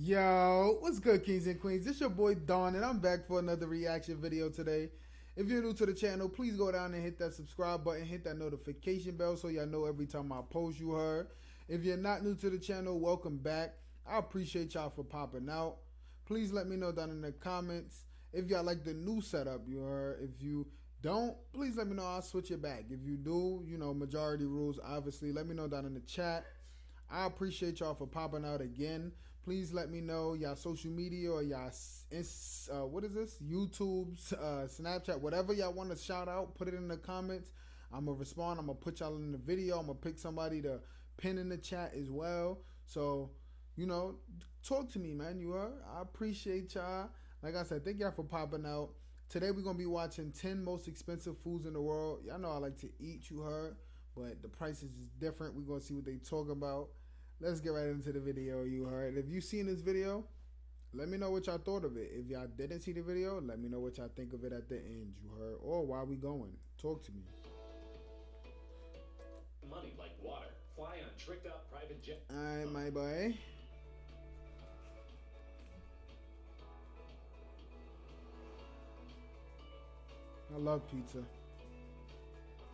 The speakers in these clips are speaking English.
Yo, what's good, kings and queens? This your boy Don, and I'm back for another reaction video today. If you're new to the channel, please go down and hit that subscribe button, hit that notification bell so y'all know every time I post, you heard. If you're not new to the channel, welcome back. I appreciate y'all for popping out. Please let me know down in the comments if y'all like the new setup, you heard. If you don't, please let me know. I'll switch it back. If you do, you know, majority rules, obviously. Let me know down in the chat. I appreciate y'all for popping out again. Please let me know y'all social media or y'all what is this? YouTube, Snapchat, whatever y'all want to shout out. Put it in the comments. I'm gonna respond. I'm gonna put y'all in the video. I'm gonna pick somebody to pin in the chat as well. So you know, talk to me, man. You heard? I appreciate y'all. Like I said, thank y'all for popping out. Today we're gonna be watching 10 most expensive foods in the world. Y'all know I like to eat. You heard? But the prices is different. We're gonna see what they talk about. Let's get right into the video, you heard. If you seen this video, let me know what y'all thought of it. If y'all didn't see the video, let me know what y'all think of it at the end, you heard. Or why we going. Talk to me. Money like water. Fly on tricked out private jet. Alright, my boy. I love pizza.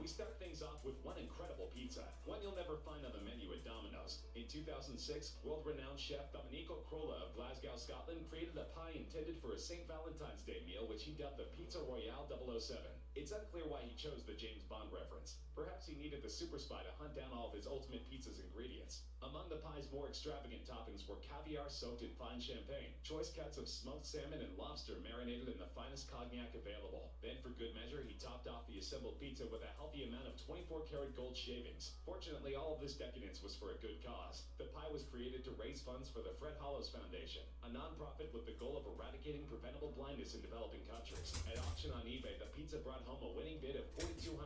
We start things off with one incredible pizza, one you'll never find on the menu at Domino's. In 2006, world-renowned chef Domenico Crolla of Glasgow, Scotland, created a pie intended for a St. Valentine's Day meal, which he dubbed the Pizza Royale 007. It's unclear why he chose the James Bond reference. Perhaps he needed the super spy to hunt down all of his ultimate pizza's ingredients. Among the pie's more extravagant toppings were caviar soaked in fine champagne, choice cuts of smoked salmon and lobster marinated in the finest cognac available. Then, for good measure, he topped off the assembled pizza with a healthy amount of 24-karat gold shavings. Fortunately, all of this decadence was for a good cause. The pie was created to raise funds for the Fred Hollis Foundation, a non-profit with the goal of eradicating preventable blindness in developing countries. At auction on eBay, the pizza brought home a winning bid of $4,200,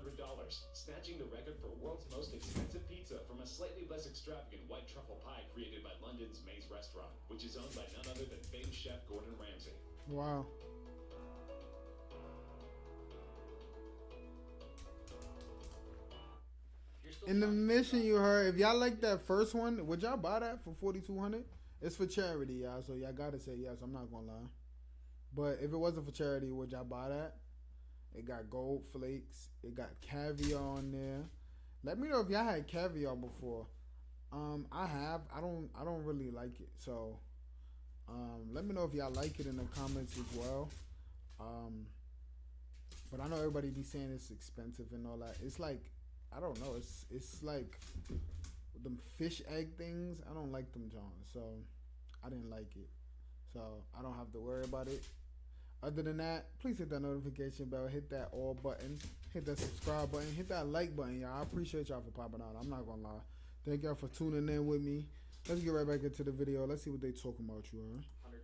snatching the record for world's most expensive pizza from a slightly less extravagant white truffle pie created by London's Maze Restaurant, which is owned by none other than famed chef Gordon Ramsay. Wow. In the mission, you heard. If y'all like that first one, would y'all buy that for 4,200? It's for charity, y'all. So y'all gotta say yes. I'm not gonna lie. But if it wasn't for charity, would y'all buy that? It got gold flakes. It got caviar on there. Let me know if y'all had caviar before. I have. I don't really like it. So let me know if y'all like it in the comments as well. Um, but I know everybody be saying it's expensive and all that. It's like, I don't know. It's like them fish egg things. I don't like them, John. So I didn't like it. So I don't have to worry about it. Other than that, please hit that notification bell, hit that all button, hit that subscribe button, hit that like button, y'all. I appreciate y'all for popping out. I'm not gonna lie. Thank y'all for tuning in with me. Let's get right back into the video. Let's see what they talking about, you heard. $100,000.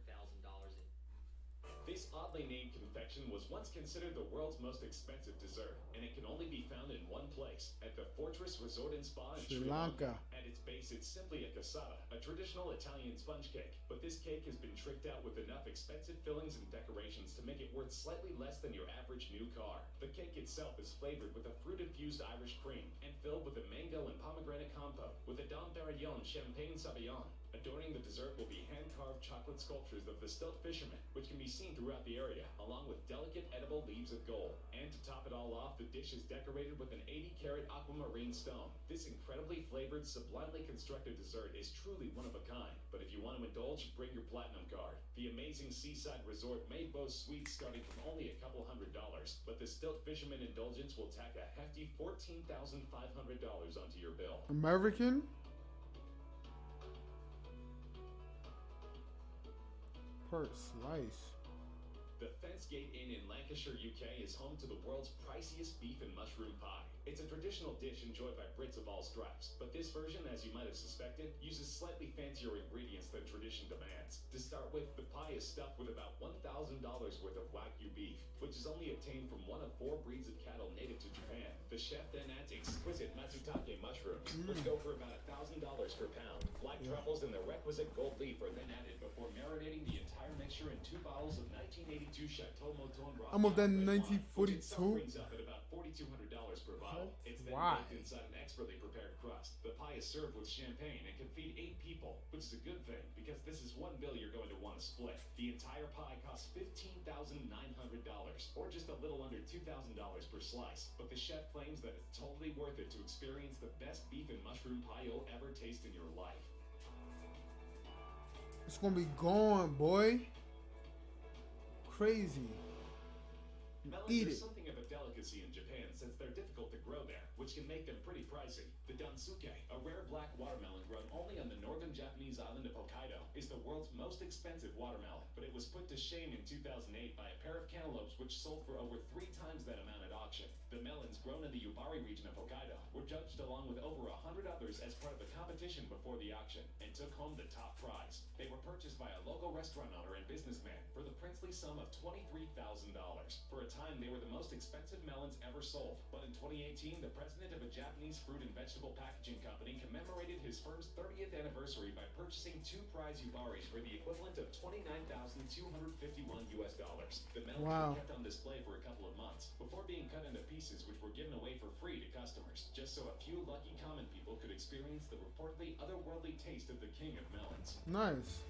This oddly named confection was once considered the world's most expensive dessert, and it can only be found in one place, at the Fortress Resort and Spa in Sri Lanka. At its base, it's simply a cassata, a traditional Italian sponge cake. But this cake has been tricked out with enough expensive fillings and decorations to make it worth slightly less than your average new car. The cake itself is flavored with a fruit-infused Irish cream and filled with a mango and pomegranate compote with a Dom Perignon Champagne Sauvignon. Adorning the dessert will be hand-carved chocolate sculptures of the stilt fishermen, which can be seen throughout the area, along with delicate edible leaves of gold. And to top it all off, the dish is decorated with an 80-karat aquamarine stone. This incredibly flavored, sublimely constructed dessert is truly one of a kind. But if you want to indulge, bring your platinum card. The amazing seaside resort may boast suites starting from only a couple $100, but the stilt fisherman indulgence will tack a hefty $14,500 onto your bill. American per slice. The Fence Gate Inn in Lancashire, UK is home to the world's priciest beef and mushroom pie. It's a traditional dish enjoyed by Brits of all stripes, but this version, as you might have suspected, uses slightly fancier ingredients than tradition demands. To start with, the pie is stuffed with about $1,000 worth of Wagyu beef, which is only obtained from one of 4 breeds of cattle native to Japan. The chef then adds exquisite matsutake mushrooms, which go for about $1,000 per pound. Black truffles and the requisite gold leaf are then added before marinating the entire mixture in 2 bottles of 1982 Chateau Mouton Rothschild I'm of that red wine, 1942. which itself brings up at about $42 $2,200 per bottle. It's then Why? baked inside an expertly prepared crust. The pie is served with champagne and can feed 8 people, which is a good thing because this is one bill you're going to want to split. The entire pie costs $15,900, or just a little under $2,000 per slice. But the chef claims that it's totally worth it to experience the best beef and mushroom pie you'll ever taste in your life. It's gonna be gone, boy. Crazy. Melons Eat are it. something of a delicacy in Japan since they're difficult to grow there, which can make them pretty pricey. The Dunsuke, a rare black watermelon grown only on the northern Japanese island of Hokkaido, is the world's most expensive watermelon, but it was put to shame in 2008 by a pair of cantaloupes which sold for over 3 times that amount at auction. The melons grown in the Yubari region of Hokkaido were judged along with over 100 others as part of the competition before the auction and took home the top prize. They were purchased by a local restaurant owner and businessman for the princely sum of $23,000. For a time, they were the most expensive melons ever sold, but in 2018, the president of a Japanese fruit and vegetable packaging company commemorated his firm's 30th anniversary by purchasing 2 prize Yubaris for the equivalent of $29,251 US. The melons were kept on display for a couple of months before being cut into pieces, which were given away for free to customers, just so a few lucky common people could experience the reportedly otherworldly taste of the king of melons. Nice.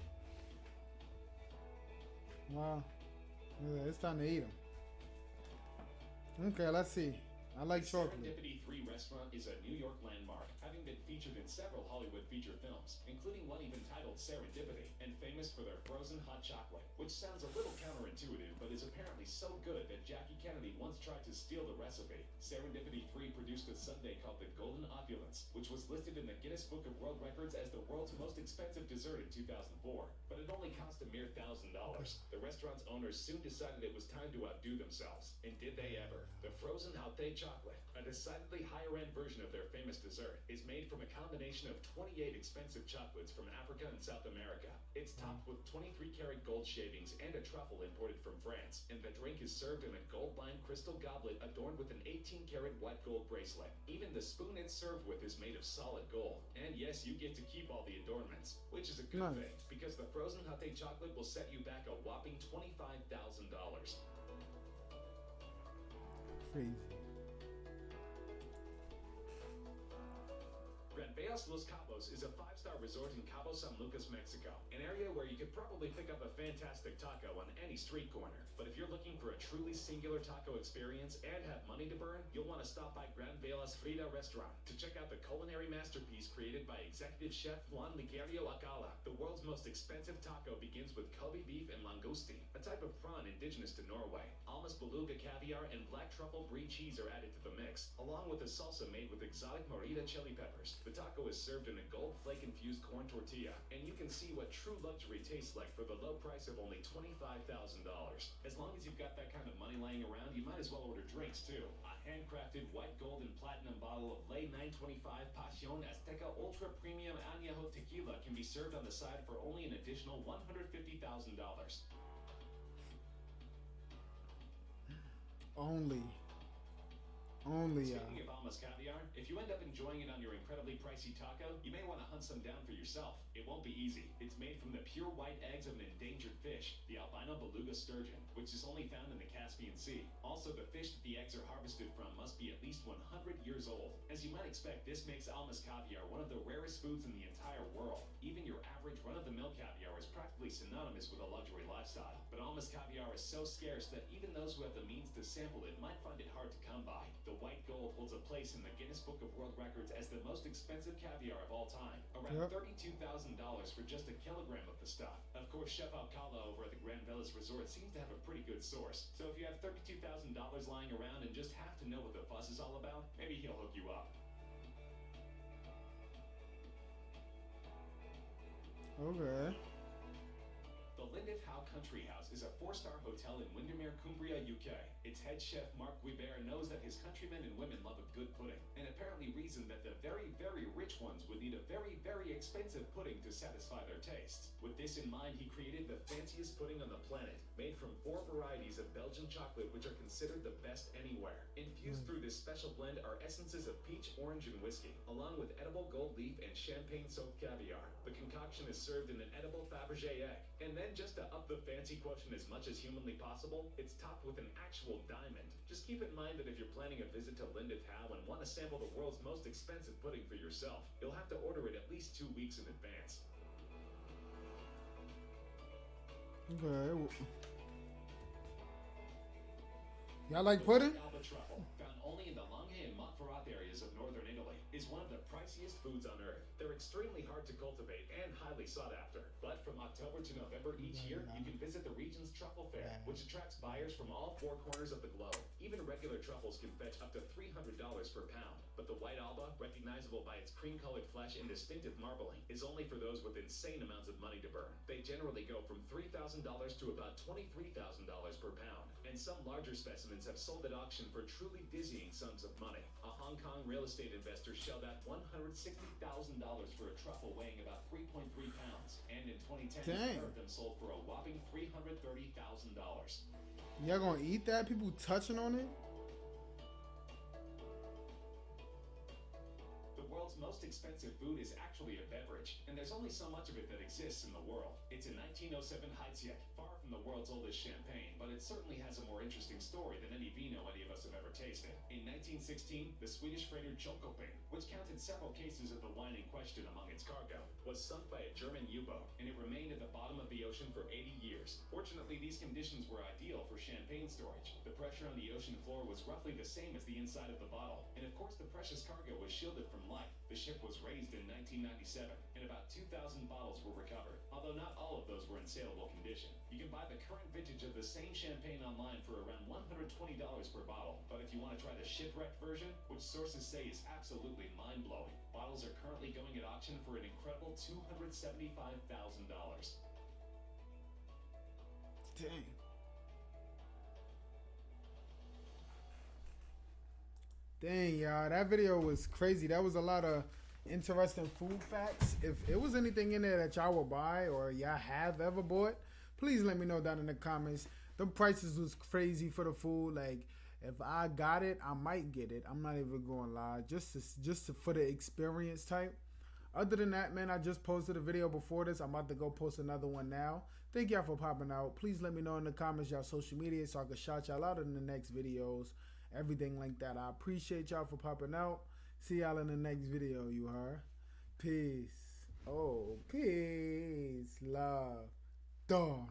Wow. Yeah, it's time to eat them. Okay, let's see. I like chocolate. Serendipity 3 restaurant is a New York landmark, having been featured in several Hollywood feature films, including one even titled Serendipity, and famous for their frozen hot chocolate, which sounds a little counterintuitive, but is apparently so good that Jackie Kennedy once tried to steal the recipe. Serendipity 3 produced a sundae called the Golden Opulence, which was listed in the Guinness Book of World Records as the world's most expensive dessert in 2004, but it only cost a mere $1,000. The restaurant's owners soon decided it was time to outdo themselves, and did they ever? The frozen hate chocolate, a decidedly higher-end version of their famous dessert, is made from a combination of 28 expensive chocolates from Africa and South America. It's topped with 23-karat gold shavings and a truffle imported from France, and the drink is served in a gold-lined crystal goblet adorned with an 18-karat white gold bracelet. Even the spoon it's served with is made of solid gold. And yes, you get to keep all the adornments, which is a good thing, because the frozen hate chocolate will set you back a whopping $25,000. Crazy. Granveos Los Cabos is a 5-star resort in Cabo San Lucas, Mexico, an area where you could probably pick up a fantastic taco on any street corner. But if you're looking for a truly singular taco experience and have money to burn, you'll want to stop by Granveos Frida restaurant to check out the culinary masterpiece created by executive chef Juan Ligerio Acala. The world's most expensive taco begins with Kobe beef and langoustine, a type of prawn indigenous to Norway. Almas beluga caviar and black truffle brie cheese are added to the mix, along with a salsa made with exotic morita chili peppers. The taco is served in a gold flake-infused corn tortilla, and you can see what true luxury tastes like for the low price of only $25,000. As long as you've got that kind of money laying around, you might as well order drinks too. A handcrafted white, gold, and platinum bottle of Ley 925 Pasión Azteca Ultra Premium Añejo Tequila can be served on the side for only an additional $150,000. Speaking of Almas Caviar, if you end up enjoying it on your incredibly pricey taco, you may want to hunt some down for yourself. It won't be easy. It's made from the pure white eggs of an endangered fish, the albino beluga sturgeon, which is only found in the Caspian Sea. Also, the fish that the eggs are harvested from must be at least 100 years old. As you might expect, this makes Almas Caviar one of the rarest foods in the entire world. Even your average run-of-the-mill caviar is practically synonymous with a luxury lifestyle. But Almas Caviar is so scarce that even those who have the means to sample it might find it hard to come by. The white gold holds a place in the Guinness Book of World Records as the most expensive caviar of all time. Around $32,000 for just a kilogram of the stuff. Of course, Chef Alcala over at the Granveos Resort seems to have a pretty good source. So if you have $32,000 lying around and just have to know what the fuss is all about, maybe he'll hook you up. Okay. The Lindith Howe Country House is a 4-star hotel in Windermere, Cumbria, UK. Its head chef, Mark Guibert, knows that his countrymen and women love a good pudding, and apparently reasoned that the very, very rich ones would need a very, very expensive pudding to satisfy their tastes. With this in mind, he created the fanciest pudding on the planet, made from 4 varieties of Belgian chocolate which are considered the best anywhere. Infused through this special blend are essences of peach, orange, and whiskey, along with edible gold leaf and champagne-soaked caviar. The concoction is served in an edible Fabergé egg, and then just just to up the fancy quotient as much as humanly possible, it's topped with an actual diamond. Just keep in mind that if you're planning a visit to Linda Tao and want to sample the world's most expensive pudding for yourself, you'll have to order it at least 2 weeks in advance. Okay. Y'all like pudding? Alba truffle, found only in the Langhe and Montferrat areas of northern Italy, is one of the priciest foods on earth. They're extremely hard to cultivate and highly sought after. But from October to November each year, you can visit the region's truffle fair, which attracts buyers from all 4 corners of the globe. Even regular truffles can fetch up to $300 per pound. But the white Alba, recognizable by its cream-colored flesh and distinctive marbling, is only for those with insane amounts of money to burn. They generally go from $3,000 to about $23,000 per pound. And some larger specimens have sold at auction for truly dizzying sums of money. A Hong Kong real estate investor shelled out $160,000 for a truffle weighing about 3.3 pounds. And in 2010, Dang. one of them sold for a whopping $330,000. Y'all gonna eat that? People touching on it? The world's most expensive food is actually a beverage, and there's only so much of it that exists in the world. It's a 1907 Heidsieck, far from the world's oldest champagne, but it certainly has a more interesting story than any vino any of us have ever tasted. In 1916, the Swedish freighter Jönköping, which counted several cases of the wine in question among its cargo, was sunk by a German U-boat, and it remained at the bottom of the ocean for 80 years. Fortunately, these conditions were ideal for champagne storage. The pressure on the ocean floor was roughly the same as the inside of the bottle, and of course the precious cargo was shielded from light. The ship was raised in 1997, and about 2,000 bottles were recovered, although not all of those were in saleable condition. You can buy the current vintage of the same champagne online for around $120 per bottle, but if you want to try the shipwrecked version, which sources say is absolutely mind-blowing, bottles are currently going at auction for an incredible $275,000. Dang. Dang, y'all. That video was crazy. That was a lot of interesting food facts. If it was anything in there that y'all will buy or y'all have ever bought, please let me know down in the comments. The prices was crazy for the food. Like, if I got it, I might get it. I'm not even going to lie. Just for the experience type. Other than that, man, I just posted a video before this. I'm about to go post another one now. Thank y'all for popping out. Please let me know in the comments y'all social media so I can shout y'all out in the next videos. Everything like that. I appreciate y'all for popping out. See y'all in the next video, you heard? Peace. Oh, peace. Love. Dawn.